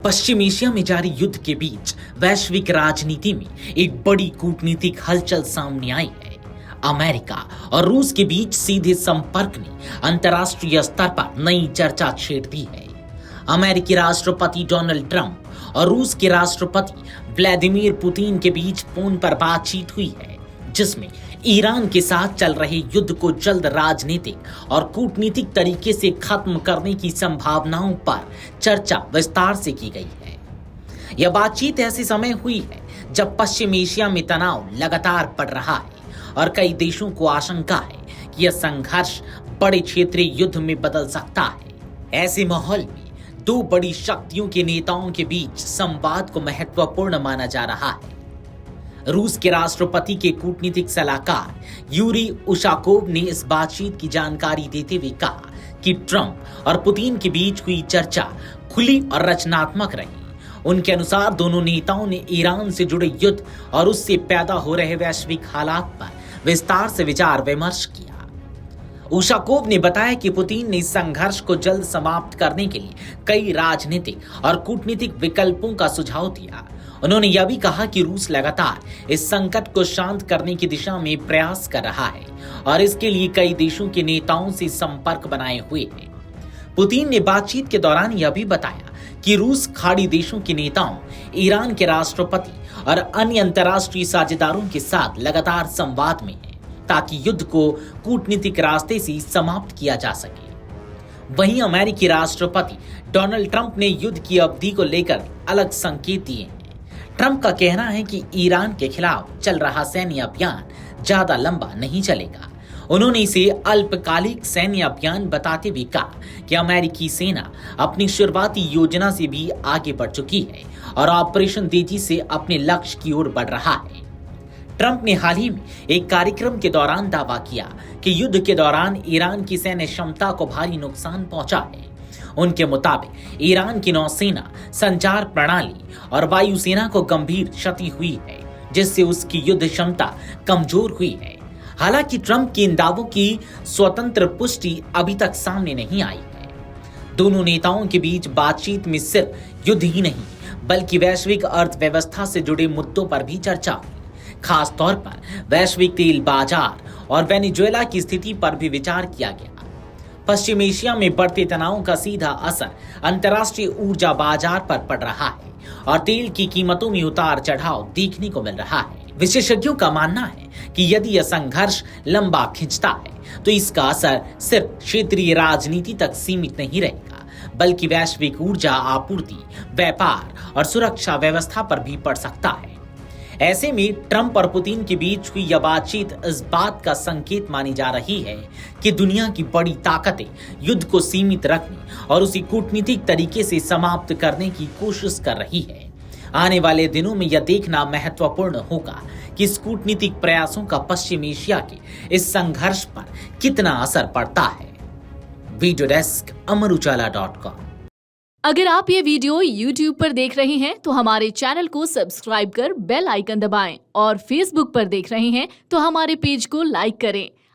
पश्चिम Asia में जारी युद्ध के बीच वैश्विक राजनीति में एक बड़ी कूटनीतिक हलचल सामने आई है। अमेरिका और रूस के बीच सीधे संपर्क ने अंतर्राष्ट्रीय स्तर पर नई चर्चा छेड़ दी है। अमेरिकी राष्ट्रपति डोनाल्ड ट्रंप और रूस के राष्ट्रपति व्लादिमीर पुतिन के बीच फोन पर बातचीत हुई है, जिसमें ईरान के साथ चल रहे युद्ध को जल्द राजनीतिक और कूटनीतिक तरीके से खत्म करने की संभावनाओं पर चर्चा विस्तार से की गई है। यह बातचीत ऐसे समय हुई है जब पश्चिम एशिया में तनाव लगातार बढ़ रहा है और कई देशों को आशंका है कि यह संघर्ष बड़े क्षेत्रीय युद्ध में बदल सकता है। ऐसे माहौल में दो बड़ी शक्तियों के नेताओं के बीच संवाद को महत्वपूर्ण माना जा रहा है। रूस के राष्ट्रपति के कूटनीतिक सलाहकार यूरी उशाकोव ने इस बातचीत की जानकारी देते हुए कहा कि ट्रंप और पुतिन के बीच हुई चर्चा खुली और रचनात्मक रही। उनके अनुसार दोनों नेताओं ने ईरान से जुड़े युद्ध और उससे पैदा हो रहे वैश्विक हालात पर विस्तार से विचार विमर्श किया। उशाकोव ने बताया कि पुतिन ने इस संघर्ष को जल्द समाप्त करने के लिए कई राजनीतिक और कूटनीतिक विकल्पों का सुझाव दिया। उन्होंने यह भी कहा कि रूस लगातार इस संकट को शांत करने की दिशा में प्रयास कर रहा है और इसके लिए कई देशों के नेताओं से संपर्क बनाए हुए है। पुतिन ने बातचीत के दौरान यह भी बताया कि रूस खाड़ी देशों के नेताओं, ईरान के राष्ट्रपति और अन्य अंतर्राष्ट्रीय साझेदारों के साथ लगातार संवाद में है ताकि युद्ध को कूटनीतिक रास्ते से समाप्त किया जा सके। वहीं अमेरिकी राष्ट्रपति डोनाल्ड ट्रंप ने युद्ध की अवधि को लेकर अलग संकेत दिए हैं। ट्रंप का कहना है कि ईरान के खिलाफ चल रहा सैन्य अभियान ज्यादा लंबा नहीं चलेगा। उन्होंने इसे अल्पकालिक सैन्य अभियान बताते हुए कहा कि अमेरिकी सेना अपनी शुरुआती योजना से भी आगे बढ़ चुकी है और ऑपरेशन तेजी से अपने लक्ष्य की ओर बढ़ रहा है। ट्रंप ने हाल ही में एक कार्यक्रम के दौरान दावा किया कि युद्ध के दौरान ईरान की सैन्य क्षमता को भारी नुकसान पहुंचा है। उनके मुताबिक ईरान की नौसेना, संचार प्रणाली और वायुसेना को गंभीर क्षति हुई है, जिससे उसकी युद्ध क्षमता कमजोर हुई है। हालांकि ट्रंप के इन दावों की स्वतंत्र पुष्टि अभी तक सामने नहीं आई है। दोनों नेताओं के बीच बातचीत में सिर्फ युद्ध ही नहीं बल्कि वैश्विक अर्थव्यवस्था से जुड़े मुद्दों पर भी चर्चा हुई। खास तौर पर वैश्विक तेल बाजार और वेनेजुएला की स्थिति पर भी विचार किया गया। पश्चिम एशिया में बढ़ते तनाव का सीधा असर अंतर्राष्ट्रीय ऊर्जा बाजार पर पड़ रहा है और तेल की कीमतों में उतार चढ़ाव देखने को मिल रहा है। विशेषज्ञों का मानना है कि यदि यह संघर्ष लंबा खिंचता है तो इसका असर सिर्फ क्षेत्रीय राजनीति तक सीमित नहीं रहेगा, बल्कि वैश्विक ऊर्जा आपूर्ति, व्यापार और सुरक्षा व्यवस्था पर भी पड़ सकता है। ऐसे में ट्रंप और पुतिन के बीच हुई यह बातचीत इस बात का संकेत मानी जा रही है कि दुनिया की बड़ी ताकतें युद्ध को सीमित रखने और उसी कूटनीतिक तरीके से समाप्त करने की कोशिश कर रही है। आने वाले दिनों में यह देखना महत्वपूर्ण होगा कि इस कूटनीतिक प्रयासों का पश्चिम एशिया के इस संघर्ष पर कितना असर पड़ता है। Video desk amarujala.com। अगर आप ये वीडियो YouTube पर देख रहे हैं तो हमारे चैनल को सब्सक्राइब कर बेल आइकन दबाएं और Facebook पर देख रहे हैं तो हमारे पेज को लाइक करें।